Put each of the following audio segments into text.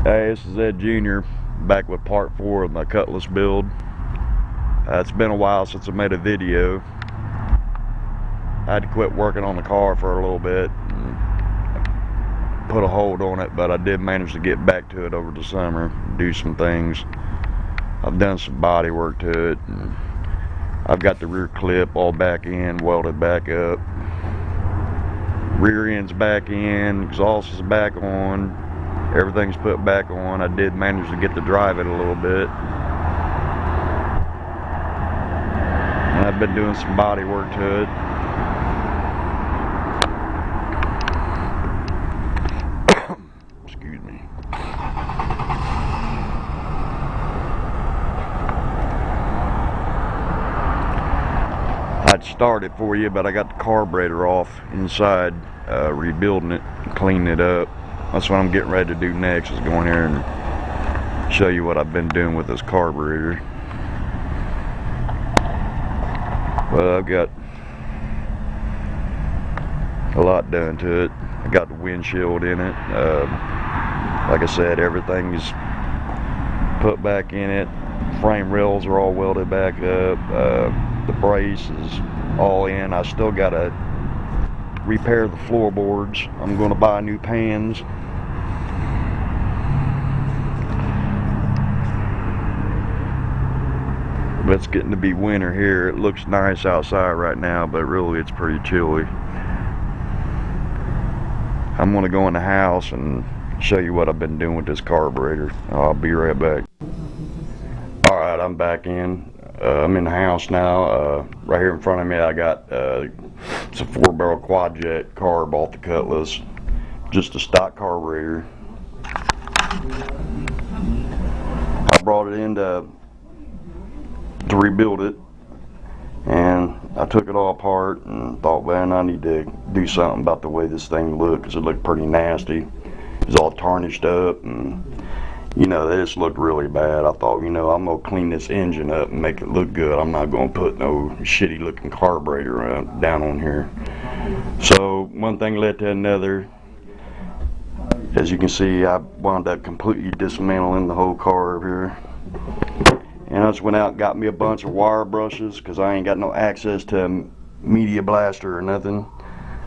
Hey, this is Ed Jr. back with part 4 of my Cutlass build. It's been a while since I made a video. I had to quit working on the car for a little bit and put a hold on it, but I did manage to get back to it over the summer, do some things. I've done some body work to it. And I've got the rear clip all back in, welded back up. Rear end's back in, exhaust is back on. Everything's put back on. I did manage to get to drive it a little bit. And I've been doing some body work to it. Excuse me. I'd start it for you, but I got the carburetor off inside, rebuilding it, cleaning it up. That's what I'm getting ready to do next, is go in here and show you what I've been doing with this carburetor. Well, I've got a lot done to it. I got the windshield in it. Like I said, everything is put back in it. Frame rails are all welded back up. The brace is all in. I still got to repair the floorboards. I'm going to buy new pans. But it's getting to be winter here. It looks nice outside right now, but really it's pretty chilly. I'm going to go in the house and show you what I've been doing with this carburetor. I'll be right back. Alright, I'm back in. I'm in the house now. Right here in front of me I got it's a 4-barrel quad jet carb off the Cutlass. Just a stock carburetor. I brought it in to rebuild it, and I took it all apart and thought, man, I need to do something about the way this thing looked, because it looked pretty nasty. It was all tarnished up, and you know, this looked really bad. I thought, you know, I'm gonna clean this engine up and make it look good. I'm not gonna put no shitty looking carburetor down on here. So one thing led to another. As you can see, I wound up completely dismantling the whole carb here. And I just went out and got me a bunch of wire brushes, because I ain't got no access to a media blaster or nothing.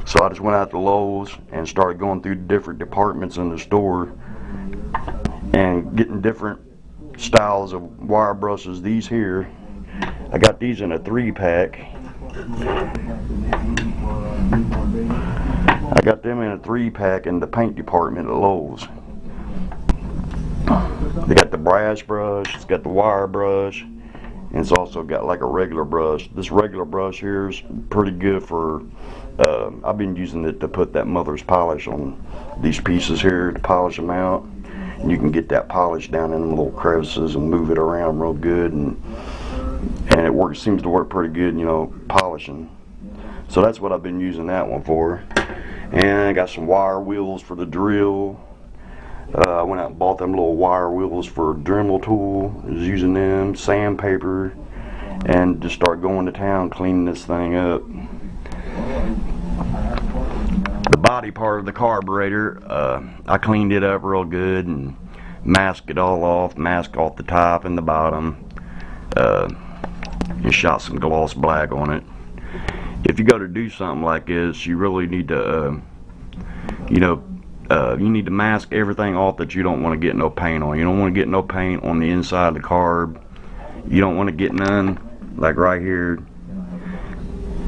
So I just went out to Lowe's and started going through different departments in the store and getting different styles of wire brushes. These here, I got these in a 3-pack. I got them in a 3-pack in the paint department at Lowe's. They got the brass brush, it's got the wire brush, and it's also got like a regular brush. This regular brush here is pretty good for, I've been using it to put that mother's polish on these pieces here, to polish them out. And you can get that polish down in them little crevices and move it around real good, and it works, seems to work pretty good, you know, polishing. So that's what I've been using that one for. And I got some wire wheels for the drill. I went out and bought them little wire wheels for a Dremel tool. I was using them, sandpaper, and just start going to town cleaning this thing up. The body part of the carburetor, I cleaned it up real good and masked it all off, masked off the top and the bottom. Just shot some gloss black on it. If you go to do something like this, you really need to, you need to mask everything off that you don't want to get no paint on. You don't want to get no paint on the inside of the carb. You don't want to get none, like right here.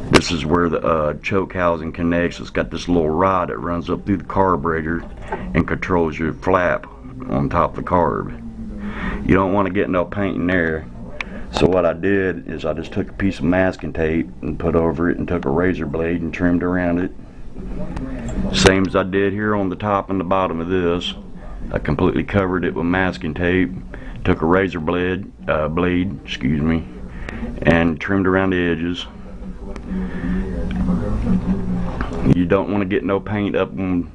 This is where the choke housing connects. It's got this little rod that runs up through the carburetor and controls your flap on top of the carb. You don't want to get no paint in there. So what I did is I just took a piece of masking tape and put over it and took a razor blade and trimmed around it. Same as I did here on the top and the bottom of this. I completely covered it with masking tape, took a razor blade, and trimmed around the edges. You don't want to get no paint up on,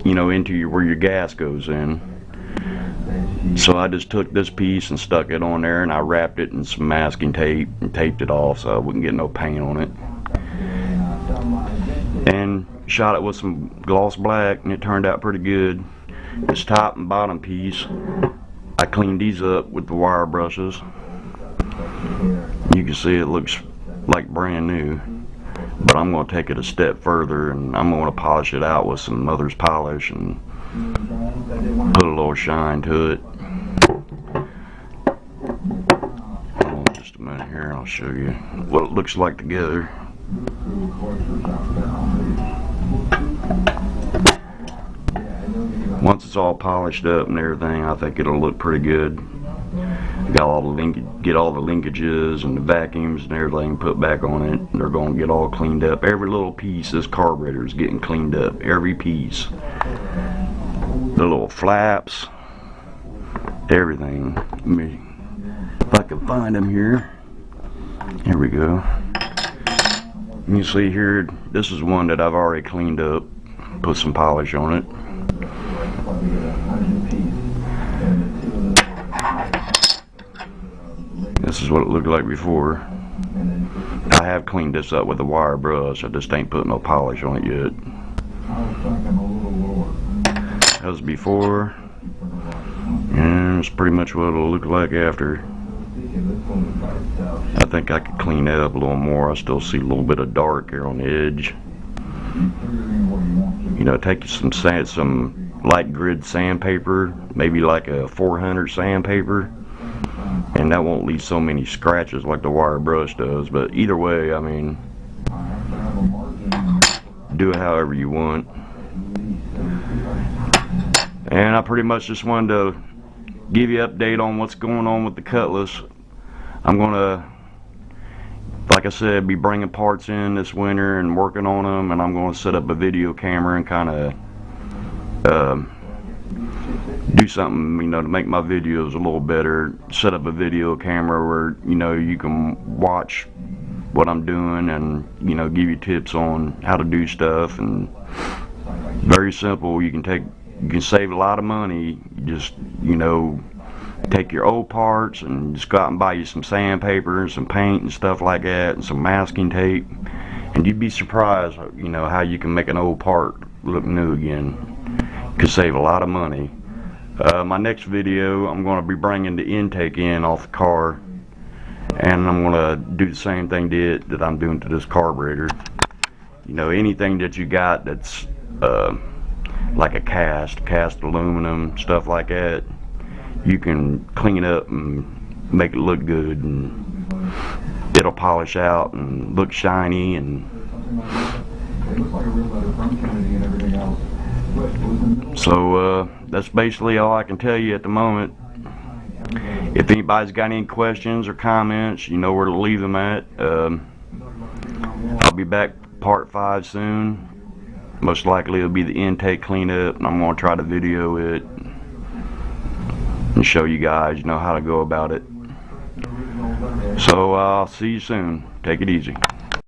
into where your gas goes in. So I just took this piece and stuck it on there, and I wrapped it in some masking tape and taped it off so I wouldn't get no paint on it. And shot it with some gloss black, and it turned out pretty good. This top and bottom piece, I cleaned these up with the wire brushes. You can see it looks like brand new, but I'm going to take it a step further and I'm going to polish it out with some mother's polish and put a little shine to it. Hold on just a minute here and I'll show you what it looks like together. Once it's all polished up and everything, I think it'll look pretty good. Got all the get all the linkages and the vacuums and everything put back on it. And they're going to get all cleaned up. Every little piece, this carburetor is getting cleaned up. Every piece. The little flaps, everything. Let me, if I can find them here. Here we go. You can see here, this is one that I've already cleaned up. Put some polish on it. This is what it looked like before. I have cleaned this up with a wire brush. I just ain't put no polish on it yet. That was before, and it's pretty much what it'll look like after. I think I could clean that up a little more. I still see a little bit of dark here on the edge. You know, take some light grid sandpaper, maybe like a 400 sandpaper, and that won't leave so many scratches like the wire brush does. But either way, I mean, do it however you want. And I pretty much just wanted to give you an update on what's going on with the Cutlass. I'm gonna, like I said, be bringing parts in this winter and working on them, and I'm gonna set up a video camera and kind of do something, you know, to make my videos a little better. Set up a video camera where, you know, you can watch what I'm doing and, you know, give you tips on how to do stuff. And very simple. You can save a lot of money. You just, you know, take your old parts and just go out and buy you some sandpaper and some paint and stuff like that and some masking tape, and you'd be surprised, you know, how you can make an old part look new again. Could save a lot of money. My next video, I'm going to be bringing the intake in off the car, and I'm going to do the same thing that I'm doing to this carburetor. You know, anything that you got that's like a cast aluminum, stuff like that, you can clean up and make it look good, and it'll polish out and look shiny. And so that's basically all I can tell you at the moment. If anybody's got any questions or comments, you know where to leave them at. I'll be back part 5 soon. Most likely it'll be the intake cleanup, and I'm going to try to video it and show you guys, you know, how to go about it. So I'll see you soon. Take it easy.